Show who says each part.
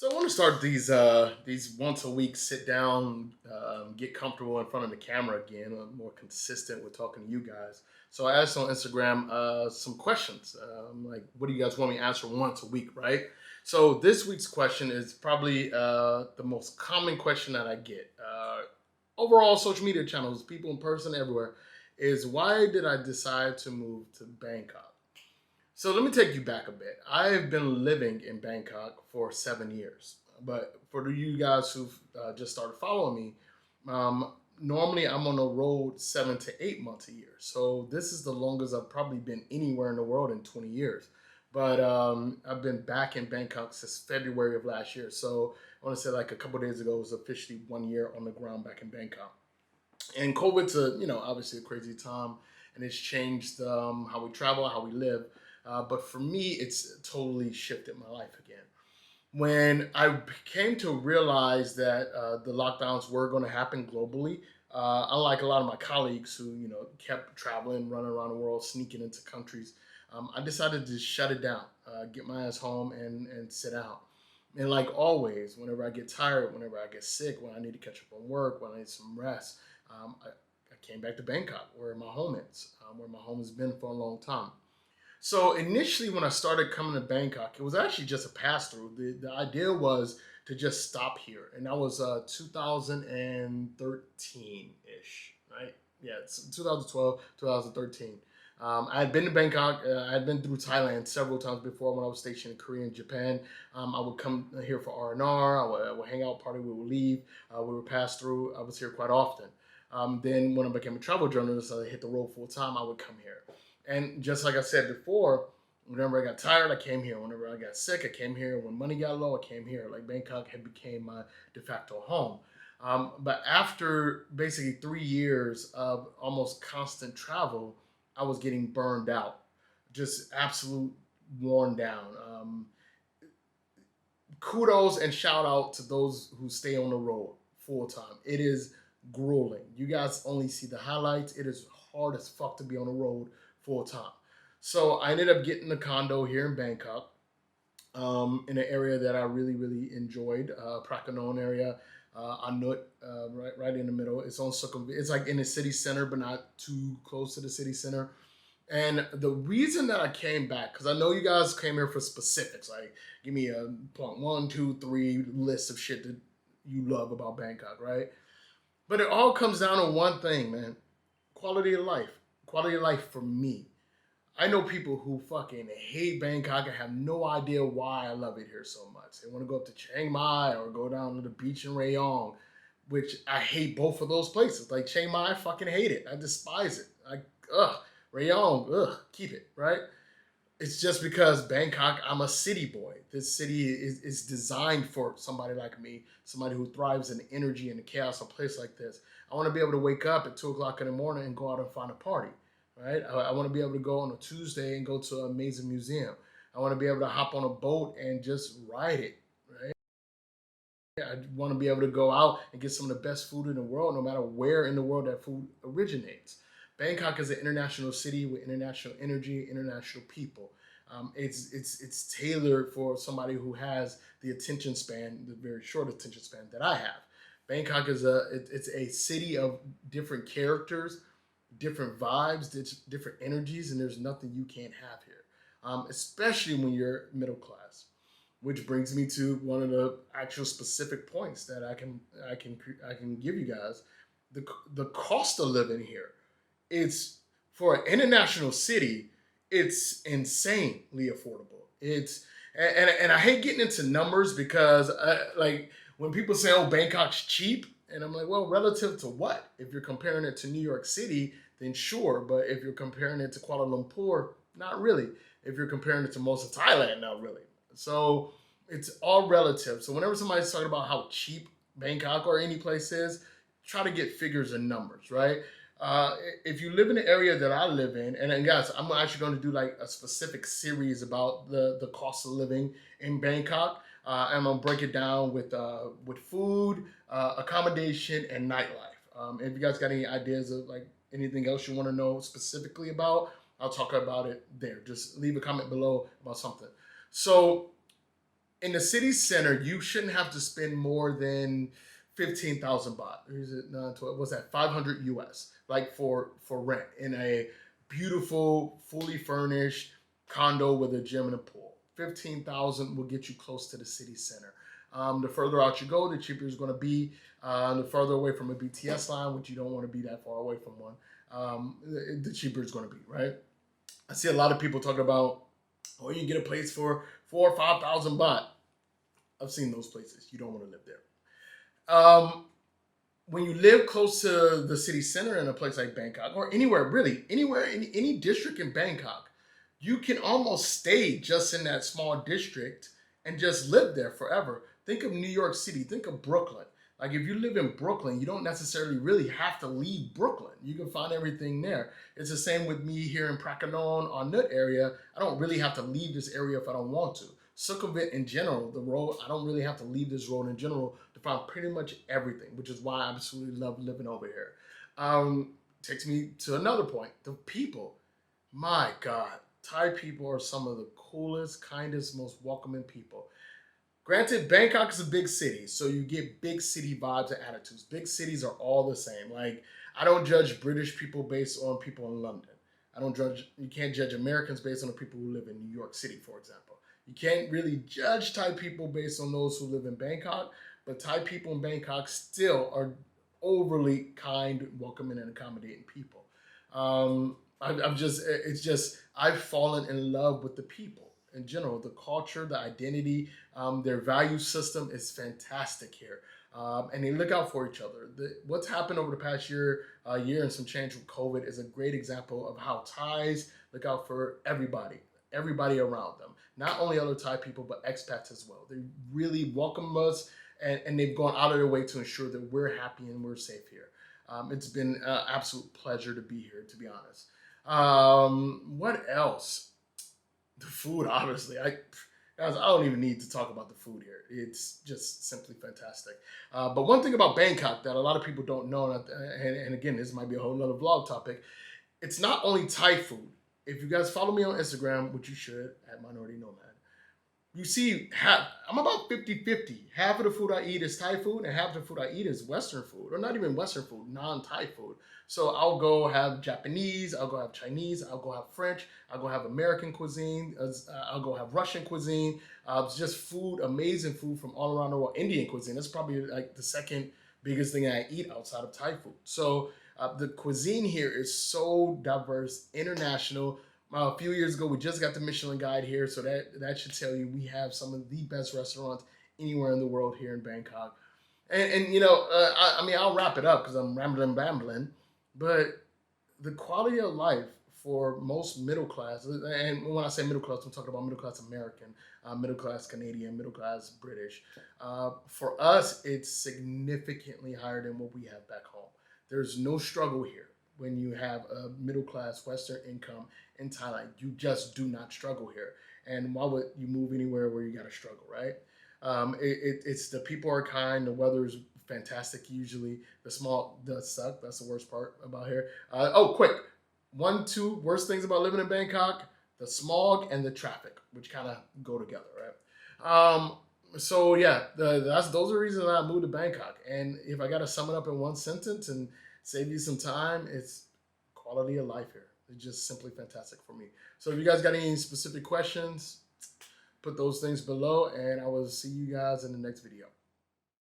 Speaker 1: So I want to start these once a week sit down, get comfortable in front of the camera again. I'm more consistent with talking to you guys. So I asked on Instagram some questions, like what do you guys want me to answer once a week, right? So this week's question is probably the most common question that I get. Overall, social media channels, people in person everywhere, is why did I decide to move to Bangkok? So let me take you back a bit. I've been living in Bangkok for 7 years, but for you guys who've just started following me, normally I'm on the road 7 to 8 months a year. So this is the longest I've probably been anywhere in the world in 20 years. But I've been back in Bangkok since February of last year. So I want to say like a couple days ago was officially 1 year on the ground back in Bangkok. And COVID's obviously a crazy time, and it's changed how we travel, how we live. But for me, it's totally shifted my life again. When I came to realize that the lockdowns were going to happen globally, unlike a lot of my colleagues who kept traveling, running around the world, sneaking into countries, I decided to shut it down, get my ass home, and sit out. And like always, whenever I get tired, whenever I get sick, when I need to catch up on work, when I need some rest, I came back to Bangkok, where my home is, where my home has been for a long time. So initially, when I started coming to Bangkok, it was actually just a pass through. The idea was to just stop here, and that was 2013 ish, right? Yeah, it's 2012, 2013. I had been to Bangkok. I had been through Thailand several times before when I was stationed in Korea and Japan. I would come here for R&R. I would hang out, party. We would leave. We would pass through. I was here quite often. Then when I became a travel journalist, I hit the road full time. I would come here. And just like I said before, whenever I got tired, I came here. Whenever I got sick, I came here. When money got low, I came here. Like Bangkok had became my de facto home. But after basically 3 years of almost constant travel, I was getting burned out, just absolute worn down. Kudos and shout out to those who stay on the road full time. It is grueling. You guys only see the highlights. It is hard as fuck to be on the road full time. So I ended up getting a condo here in Bangkok, in an area that I really, really enjoyed, Prakanon area, Anut, right in the middle. It's on Sukhumvit. It's like in the city center, but not too close to the city center. And the reason that I came back, because I know you guys came here for specifics, like give me a point one, two, three list of shit that you love about Bangkok, right? But it all comes down to one thing, man: quality of life. Quality of life for me. I know people who fucking hate Bangkok and have no idea why I love it here so much. They want to go up to Chiang Mai or go down to the beach in Rayong, which I hate both of those places. Like Chiang Mai, I fucking hate it. I despise it. Ugh. Rayong, ugh, keep it, right? It's just because Bangkok, I'm a city boy. This city is designed for somebody like me, somebody who thrives in the energy and the chaos of a place like this. I want to be able to wake up at 2 o'clock in the morning and go out and find a party, right? I want to be able to go on a Tuesday and go to an amazing museum. I want to be able to hop on a boat and just ride it, right? I want to be able to go out and get some of the best food in the world, no matter where in the world that food originates. Bangkok is an international city with international energy, international people. It's tailored for somebody who has the attention span, the very short attention span that I have. Bangkok is it's a city of different characters, different vibes, different energies, and there's nothing you can't have here, especially when you're middle class. Which brings me to one of the actual specific points that I can give you guys. The cost of living here, it's for an international city, it's insanely affordable. It's and I hate getting into numbers because like when people say, "Oh, Bangkok's cheap," and I'm like, "Well, relative to what? If you're comparing it to New York City, then sure. But if you're comparing it to Kuala Lumpur, not really. If you're comparing it to most of Thailand, not really." So it's all relative. So whenever somebody's talking about how cheap Bangkok or any place is, try to get figures and numbers, right? If you live in the area that I live in, and then guys, I'm actually going to do like a specific series about the cost of living in Bangkok. I'm gonna break it down with food, accommodation, and nightlife. If you guys got any ideas of like anything else you want to know specifically about, I'll talk about it there. Just leave a comment below about something. So in the city center, you shouldn't have to spend more than 15,000 baht. Is it 12? What's that? 500 US, like for rent in a beautiful, fully furnished condo with a gym and a pool. 15,000 will get you close to the city center. The further out you go, the cheaper it's going to be. The further away from a BTS line, which you don't want to be that far away from one, the cheaper it's going to be, right? I see a lot of people talking about, oh, you can get a place for 4 or 5,000 baht. I've seen those places. You don't want to live there. When you live close to the city center in a place like Bangkok, or anywhere, really, anywhere in any district in Bangkok, you can almost stay just in that small district and just live there forever. Think of New York City. Think of Brooklyn. Like if you live in Brooklyn, you don't necessarily really have to leave Brooklyn. You can find everything there. It's the same with me here in Prakannon or Nut area. I don't really have to leave this area if I don't want to. Sukhumvit in general, the road, I don't really have to leave this road in general to find pretty much everything, which is why I absolutely love living over here. Takes me to another point. The people. My God, Thai people are some of the coolest, kindest, most welcoming people. Granted, Bangkok is a big city, so you get big city vibes and attitudes. Big cities are all the same. Like, I don't judge British people based on people in London. You can't judge Americans based on the people who live in New York City, for example. You can't really judge Thai people based on those who live in Bangkok, but Thai people in Bangkok still are overly kind, welcoming, and accommodating people. I've fallen in love with the people in general. The culture, the identity, their value system is fantastic here. And they look out for each other. What's happened over the past year and some change with COVID is a great example of how Thais look out for everybody around them. Not only other Thai people, but expats as well. They really welcome us, and they've gone out of their way to ensure that we're happy and we're safe here. It's been an absolute pleasure to be here, to be honest. What else? The food, obviously. Guys, I don't even need to talk about the food here. It's just simply fantastic. But one thing about Bangkok that a lot of people don't know, and again, this might be a whole nother vlog topic, it's not only Thai food. If you guys follow me on Instagram, which you should, at Minority Nomad, you see, I'm about 50-50. Half of the food I eat is Thai food, and half of the food I eat is Western food, or not even Western food, non-Thai food. So I'll go have Japanese, I'll go have Chinese, I'll go have French, I'll go have American cuisine, I'll go have Russian cuisine. It's just food, amazing food from all around the world. Indian cuisine, that's probably like the second biggest thing I eat outside of Thai food. So the cuisine here is so diverse, international. A few years ago, we just got the Michelin Guide here, so that should tell you we have some of the best restaurants anywhere in the world here in Bangkok. And you know, I mean, I'll wrap it up because I'm rambling, but the quality of life for most middle class, and when I say middle class, I'm talking about middle class American, middle class Canadian, middle class British. For us, it's significantly higher than what we have back home. There's no struggle here when you have a middle class Western income in Thailand. You just do not struggle here. And why would you move anywhere where you got to struggle, right? It's the people are kind, the weather is fantastic usually. The small does suck. That's the worst part about here. Quick. 2 worst things about living in Bangkok: the smog and the traffic, which kind of go together, right? So yeah, those are the reasons I moved to Bangkok. And if I got to sum it up in one sentence and save you some time, it's quality of life here. It's just simply fantastic for me. So if you guys got any specific questions, put those things below, and I will see you guys in the next video.